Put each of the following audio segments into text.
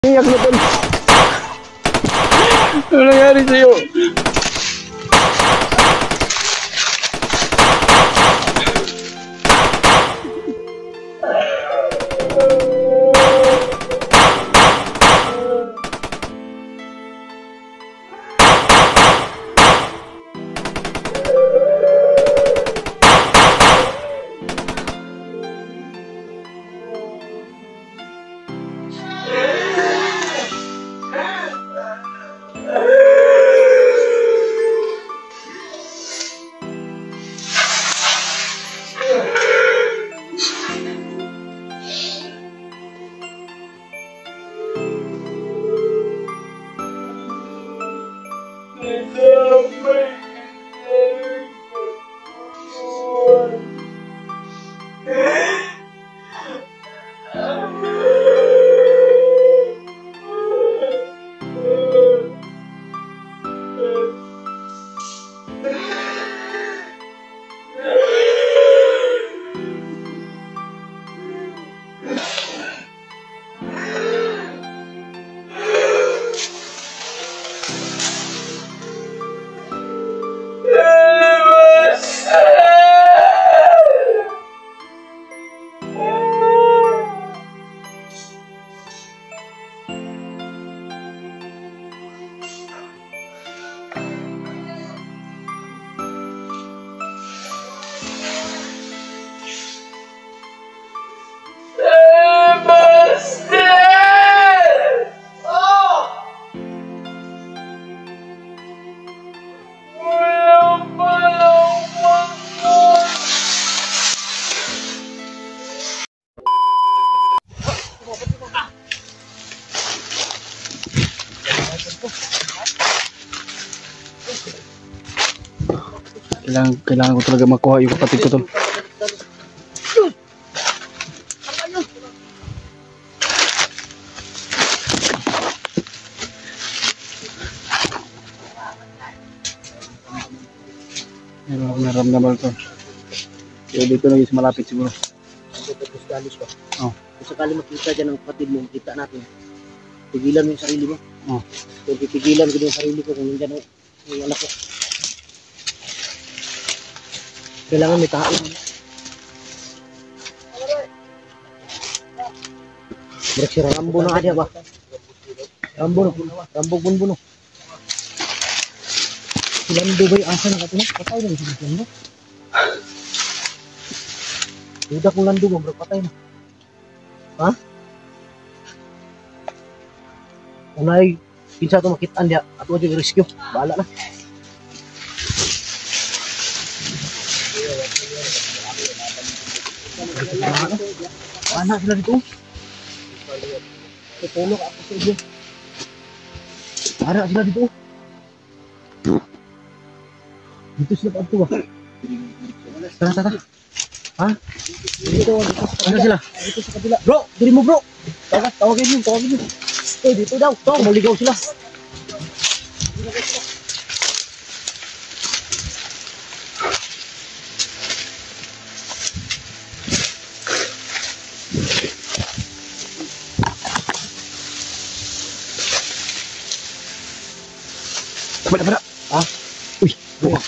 Iyak na tol. Ano nangyari sa'yo? Kailangan ko talaga makuha yung kapatid ko tol. Naramdaman ko. Kaya dito na is malapit siguro. Oh. Kung sakali makita dyan ang kapatid mo, kita natin. Pigilan mo yung sarili mo. Oh. Kung pipigilan ko yung sarili ko kung nandyan yung anak ko. Kailangan may tao. Berak si Rambo na aja ba? Rambo bunbuno. Si Lando ba yung asa na katulog? Patay na si Lando. Udah kung Lando mo, bro, patay na. Ha? Unay, pinsa ito makitaan niya at huwag yung rescue. Bahala na. Anak sila dito. Tutulog ako sa iyo. Anak sila dito. Dito sila pa ito. Tara. Ha? Dito. Ano sila? Dito sa kabila. Bro, diri mo bro. Tawagin mo. Dito daw. Maligaw sila. Pada. Ah? Uy, buka.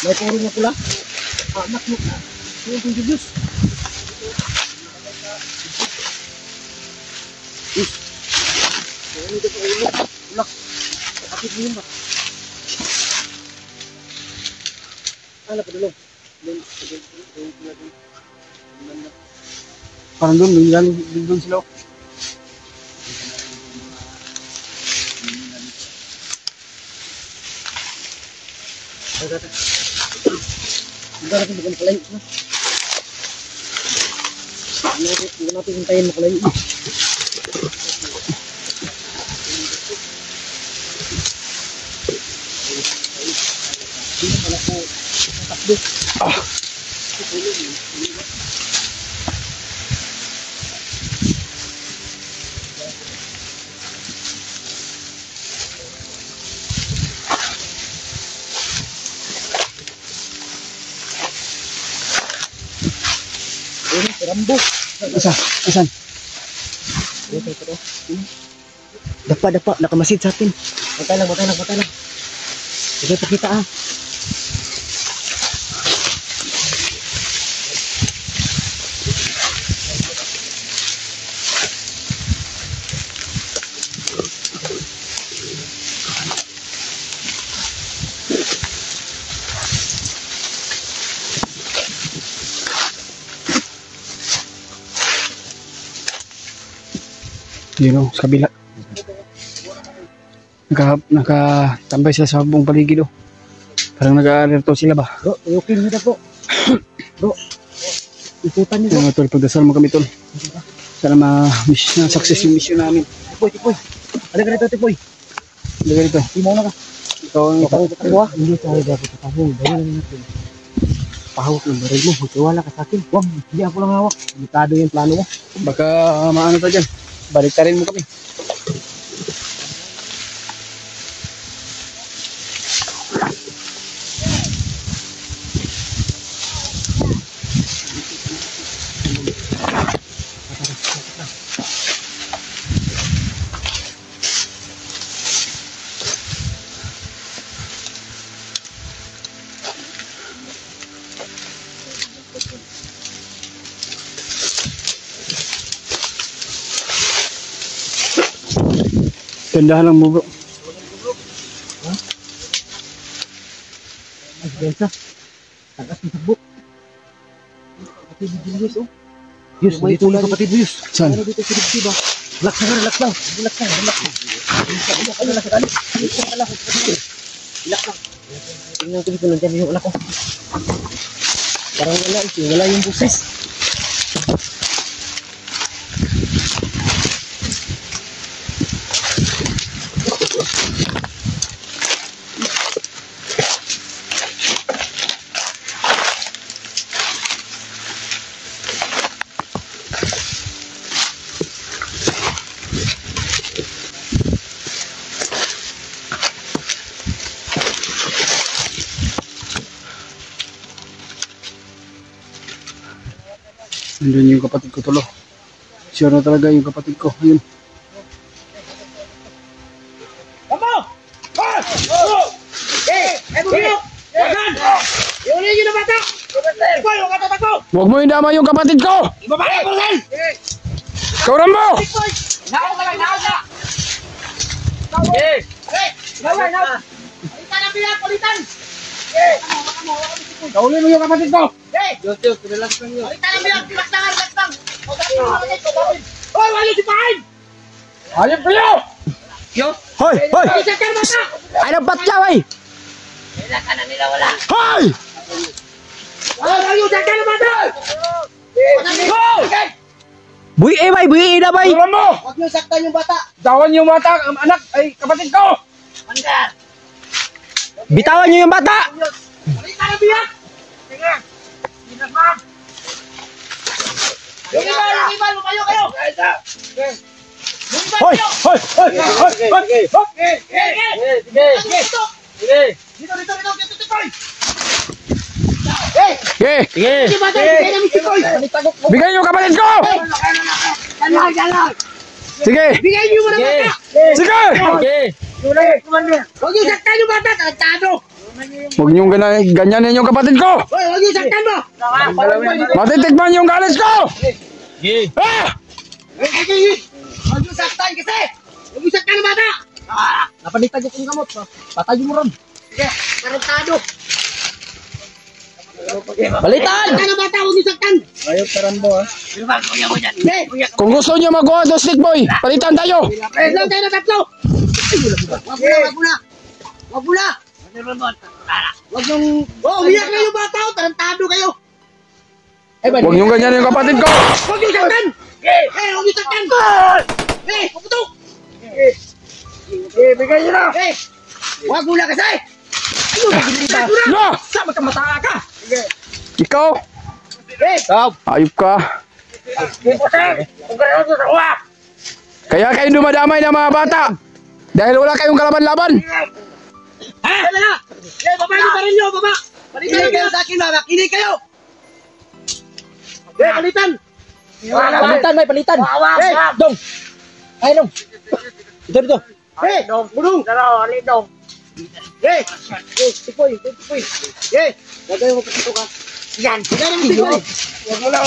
May kurong na pula. Anak mo. Yung Diyos. Ano ito sa ulo? Ulak. Kapit mo yun ba? Ano pa dulong? Parang doon sila. Hindi natin bukan makalayo. Hindi natin hintayin makalayo. Hindi pala po takbo. Rambo. Asan? Dapa, nakamasid sa atin. Matay lang. Sige, pakita ah. Yun o, sa kabila. Nakatambay sila sa buong paligid o. Parang nag-alerto sila ba? Bro, tuyukin nyo na bro. Bro, ikutan nyo bro. Mga tol, pagdasal mo kami tol. Sana ma-success yung mission namin. Tipoy. Ano ka nito, Tipoy? Lagay dito. Imaw na ka. Ikaw ang Hindi tayo dapat tatahong. Dahil lang natin. Pahawak ng baril mo. Magtiwala ka sa akin. Wag, hindi ako lang hawak. Limitado yung plano mo. Baka maano pa dyan. Baliktarin mo kami. Gandahan lang mo bro. Ay, Bensa. Tagas ng sabok. Kapatid ni Julius, oh. Yus, dito yung kapatid mo, Yus. Saan? Ano dito si Ripsi ba? Relax lang. Relax lang. Tingnan ko dito, nandiyan yung anak ko. Parang wala yung buses. Nandun yung kapatid ko tulo. Sure na talaga yung kapatid ko. Ayun. Huwag mo indama yung kapatid ko! Ikaw Rambo! Kaulin mo yung kapatid ko! Ayun kayo! Hoy! Ay, nagpatya, wey! Hoy! Buy na, bay! Tulungan mo! Huwag niyo saktan yung bata! Tawan yung mata, anak, ay kapatid ko! Bitawan niyo yung bata! Hoy! Bigay yung kapatid ko! Sige! Bigay niyo muna bata! Sige! Huwag niyo saktan yung bata! Tarantado! Huwag niyong ganyanin yung kapatid ko! Hoy, huwag niyo saktan mo! Matitikman yung galis ko! Ah! Huwag niyo saktan kasi! Huwag niyo saktan yung bata! Napalitag yung gamot. Patay mo ron. Sige, tarantado! Balitan! Saktan yung bata! Huwag niyo saktan! Ayaw tarambo ha. Sige! Kung gusto niyo mag-go to stick boy, palitan tayo! Lang tayo na tatlo! Wag mo na! Wag nung... Oh, umiyak na yung bata! Tarantado kayo! Huwag niyong ganyan yung kapatid ko! Huwag niyo saktan! Huwag niyo saktan! Puputok! Bigay niyo na! Huwag mo na kasi! No! Sama ka mata ka! Ikaw! Ayop ka! Kaya kayo dumadamay ng mga bata! Dahil wala kayong kalaban-laban! Ha? Baba niyo pa rin nyo! Baba! Balitan kayo sa akin, mga kinig kayo! Balitan! Palitan, may palitan. Hey, dong. Ay, dong. Dito. Hey, dong. Bulong. Daro, ali dong. Hey, tipoy. Hey, gagawin mo kasi ito ka. Yan. Yan ang tipoy. Wag mo na.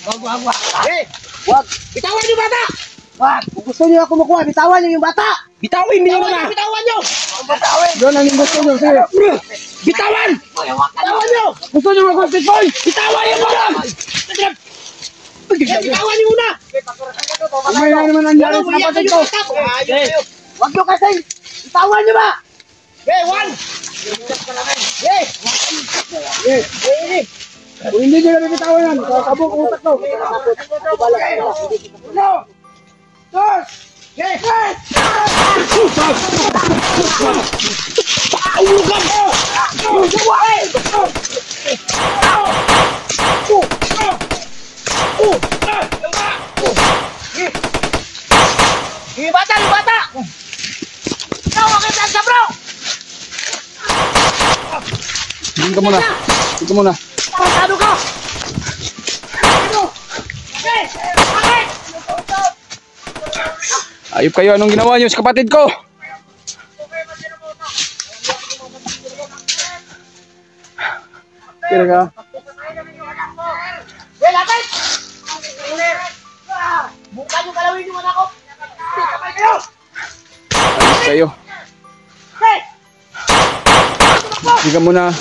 Wag. Hey, wag. Bitawan niyo bata. Wag. Kung gusto niyo ako makuha, bitawan niyo yung bata. Bitawin niyo na. Bitawan niyo. Bitawin. Doon ang gusto niyo. Bitawan. Bitawan niyo. Gusto niyo makuha tipoy. Bitawan niyo muna. Bitawan niyo muna. Umay na naman nangyari sa kapatid ko. Wag niyo kasi. Bitawan niyo ba? Okay, one. Okay. Kung hindi nyo namin bitawan yan, kakabok ang utak ko. No! Dos! Okay! Paulugan mo! Yung bata! Ikaw, wakit lang sa bro! Dito muna. Pasado ka! Okay! Okay! Ayop kayo, anong ginawa niyo sa kapatid ko? Kira ka? Well, lapit! Bukan yung galawin yung anak ko! Kapal kayo! Ayos kayo. Hey! Hindi ka muna.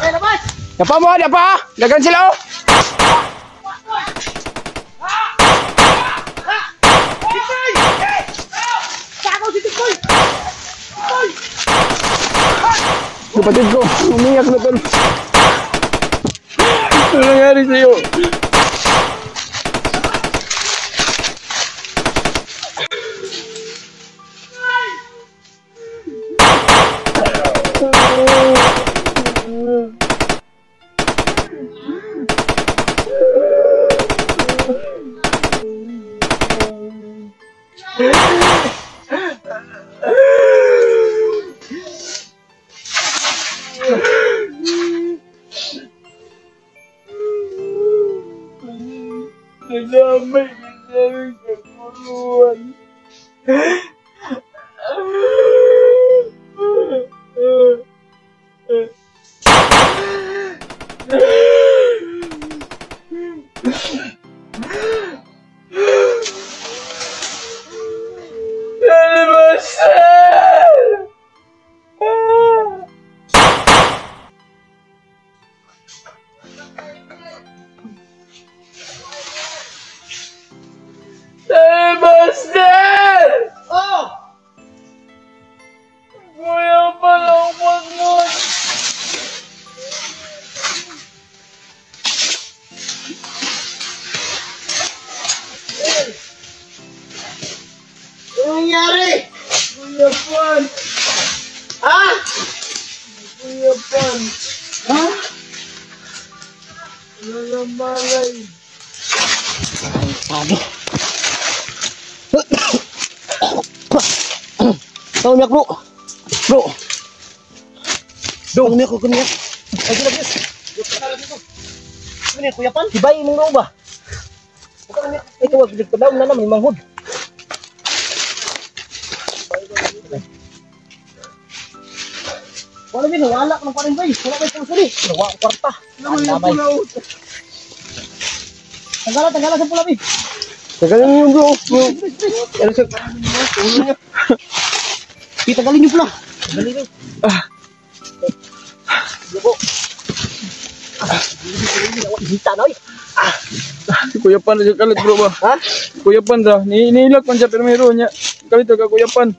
Hey, labas! Dapa mo, dapa! Dagan sila oh! Kapatid ko, umiyak na tol. Ano nangyari sa'yo? Nadamay ka sa kuluan. Master! Oh! Kuya pala wag mo! Ano nangyari? Kuya Pan! Ha? Kuya Pan! Ha? Nalamalay! Sabi. Tawag niya bro. Bro. Dong niya ko kunya. Ay gila guys. Ano kuya Pan? Tibay mong loob ba? Bukan niya. Ito wag dig daw na naman manghud. Wala din wala ka ng parin bay. Wala kay pusuli. Wala kwarta. Damay. Tagala sa pula bi. Tagalin yung bro. Ano sa ulo niya? Tagalin niyo pula. Tagalin niyo. Lubo. Hita na oy. Si Kuya Pan na kalit bro ba? Ha? Kuya Pan da. Nilak man siya pero mayroon niya. Kalit ka Kuya Pan.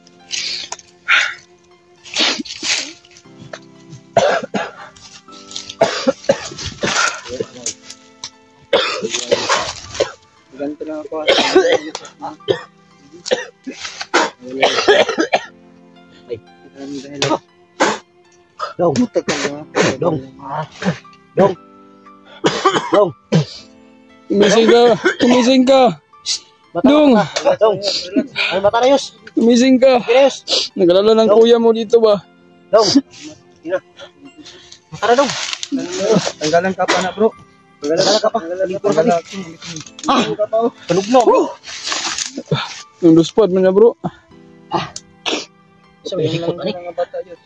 Ganito lang ako. Dong. Dong. Dong. Dong. Kumising ka. Dong. Dong. Ay mata na yus. Kumising ka. Yus. Nagalala ng kuya mo dito ba? Dong. Tara dong. Tanggalan ka pa na, bro. Tanggalan ka pa. Lipor ka di. Tulog na, bro. Yung luspad mo na bro. Sa may likod na ni. Mga bata yun.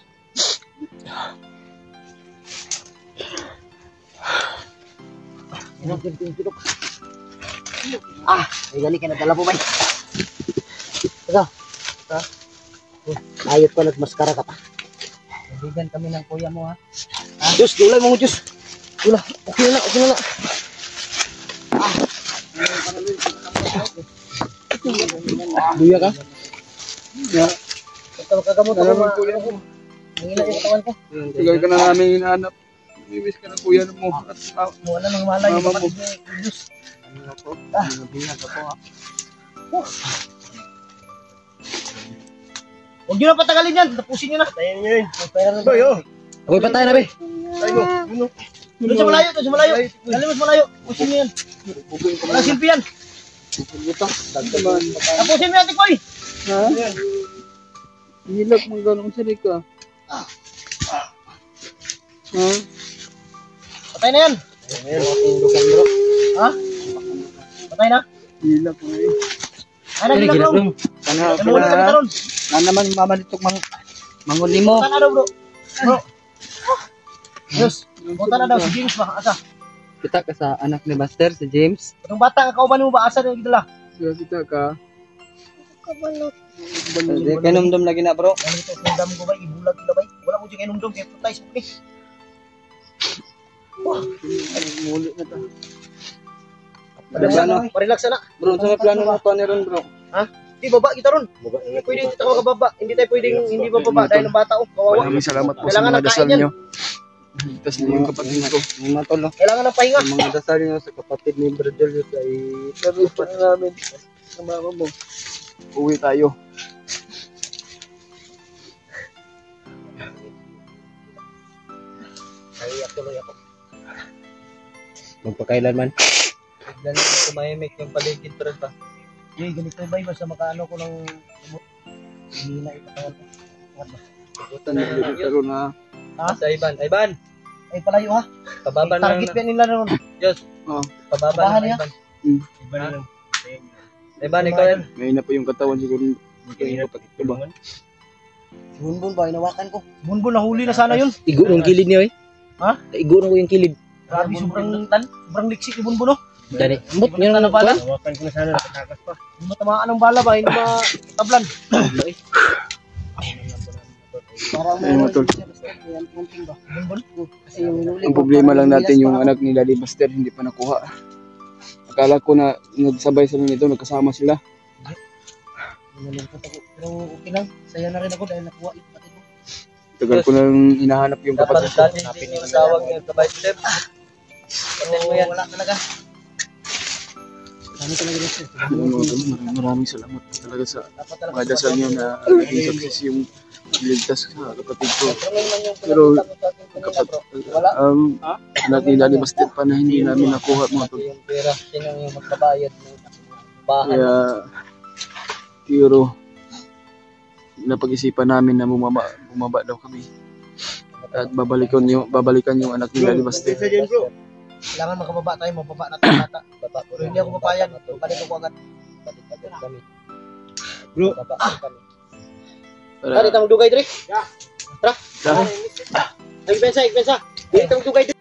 Ay gali ka nadala po ba? Teka. Ayot pa nagmaskara ka pa. Bigyan kami ng kuya mo, ha? Diyos, dulay mo Diyos. Dula, okay na, okay na. Buya ka? Ito kagamot ako Salamat mga kuya mo. Nangina yung katawan ko. Tagal ka na namin hinahanap. Ibis ka ng kuya mo. At Wala nang malay yung Mama mo. kapatid ni Diyos. Huwag nyo na patagalin yan. Tapusin nyo na. Tayo nyo yun. Okay, patay na, be. Doon sa malayo, doon sa malayo. Dali mo sa malayo. Tapusin nyo yan. Wala silpi yan. Tapusin mo yan, Tikoy. ha? Hilap mong ganong sari ka. Ha? Patay na yan. Ha? Patay na? Hilap mo na eh. Ano ginagawa mo? Ano na kami taron? Na naman mamalitok mangon nimo. Punta na daw, bro. Bro. Diyos, punta na daw si James ba? Asa? Kita ka sa anak ni Master, si James. Itong bata ang kauban mo ba? Asa na yung gidala? Kaya kita ka. Kaya numdum lagi na, bro. Ano ito? Kung dami ko ba? Ibulag ko ba? Wala mo dyan inumdum. Kaya putay sa puli. Muli na ta. Parelax na. Bro, sa may plano na pa ni ron, bro. Hindi, baba kita ron. Hindi pwede dito tayo kababa. Hindi tayo pwedeng hindi bababa dahil ang bata o kawawa. Maraming salamat po sa Kailangan mga ng dasal kain yan. niyo. Ligtas niyo yung kapatid ko. Mga matolo. Kailangan ng pahinga. Ang mga dasal niyo sa kapatid ni Brother Jus ay Sabi pa na namin sa mama mo. Uwi tayo. Ay, tuloy ako. magpakailan man. Ganun tumahimik yung paligid, bro. Yay, ganito ba? Basta makaano ko ng hindi na ipatawan ko. What ba? Buta na lang yun. Pero na Sa Ivan. Ivan! Ay, palayo ha. Pababa na Target pa nila ron. Diyos. oh, Pababa Bahan na niya? Ivan. Iba na lang. Ivan, ikaw yan. may na po yung katawan siguro. Yung kapatid ko ba? Si Bunbun ba? Inawakan ko. Si Bunbun, nahuli na sana yun. Igo ng kilid niyo eh. Ha? Igo na ko yung kilid. Grabe, sobrang liksik ni Bunbun, no? Dali. Mbot nyo na bala. pala. Inawakan ko na sana. Nakatakas pa. Hindi matamaan ng bala ba? Hindi ba tablan? Parang Ayun, matol. Bunbun? Kasi yung hinuli Ang problema lang natin yung anak ni Daddy Buster hindi pa nakuha. Akala ko na nagsabay sila nito, nagkasama sila. Nalungkot ako. Pero okay lang. Saya na rin ako dahil nakuha yung kapatid ko. Tagal ko nang hinahanap yung Dapat kapatid ko. dati hindi yung tawag niya sa bike step. Patay mo yan. Wala talaga. Dami talaga rin sir. Maraming salamat talaga sa Dapat talaga. mga dasal niyo na naging success yung ligtas sa kapatid ko. Pero ngayon lang yung Pero pinakita mo sa akin kanina, bro. Wala. Anak ni Daddy Buster pa na hindi namin nakuha mga tol. Yung pera, sino yung magbabayad ng bahan. Kaya siguro napag-isipan namin na bumaba daw kami. At babalikan yung anak ni Daddy Buster. Kailangan makababa tayo. Mababa na tayo bata. Pero hindi ako papayag. Balik ako agad. Balik kami. Bro. Kami. Tara, dito ang dugay, Dre. Tara. Tara. Igpensa. Dito ang dugay, Dre.